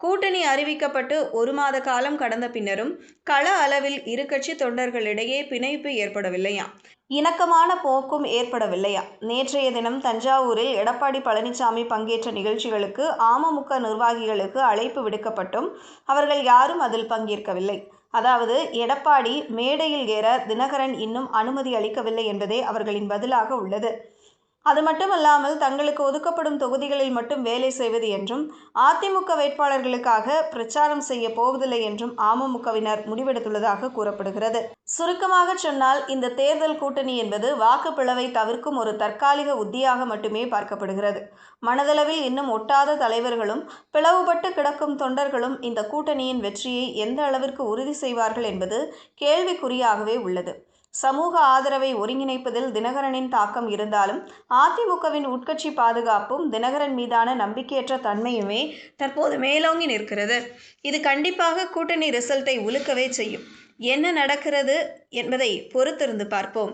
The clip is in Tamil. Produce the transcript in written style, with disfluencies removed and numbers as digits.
கூட்டணி அறிவிக்கப்பட்டு 1 மாத காலம் கடந்த பின்னரும் கள அளவில் இரு கட்சி தொண்டர்களிடையே பிணைப்பு ஏற்படவில்லையாம். இணக்கமான போக்கும் ஏற்படவில்லையா. நேற்றைய தினம் தஞ்சாவூரில் எடப்பாடி பழனிசாமி பங்கேற்ற நிகழ்ச்சிகளுக்கு அமமுக நிர்வாகிகளுக்கு அழைப்பு விடுக்கப்பட்டும் அவர்கள் யாரும் அதில் பங்கேற்கவில்லை. அதாவது எடப்பாடி மேடையில் ஏற தினகரன் இன்னும் அனுமதி அளிக்கவில்லை என்பதே அவர்களின் பதிலாக உள்ளது. அது மட்டுமல்லாமல் தங்களுக்கு ஒதுக்கப்படும் தொகுதிகளில் மட்டும் வேலை செய்வது என்றும் அதிமுக வேட்பாளர்களுக்காக பிரச்சாரம் செய்ய போவதில்லை என்றும் அமமுகவினர் முடிவெடுத்துள்ளதாக கூறப்படுகிறது. சுருக்கமாக சொன்னால் இந்த தேர்தல் கூட்டணி என்பது வாக்குப்பிளவை தவிர்க்கும் ஒரு தற்காலிக உத்தியாக மட்டுமே பார்க்கப்படுகிறது. மனதளவில் இன்னும் ஒட்டாத தலைவர்களும் பிளவுபட்டு கிடக்கும் தொண்டர்களும் இந்த கூட்டணியின் வெற்றியை எந்த அளவிற்கு உறுதி செய்வார்கள் என்பது கேள்விக்குறியாகவே உள்ளது. சமூக ஆதரவை ஒருங்கிணைப்பதில் தினகரனின் தாக்கம் இருந்தாலும் அதிமுகவின் உட்கட்சி பாதுகாப்பும் தினகரன் மீதான நம்பிக்கையற்ற தன்மையுமே தற்போது மேலோங்கி நிற்கிறது. இது கண்டிப்பாக கூட்டணி ரிசல்ட்டை உலுக்கவே செய்யும். என்ன நடக்கிறது என்பதை பொறுத்திருந்து பார்ப்போம்.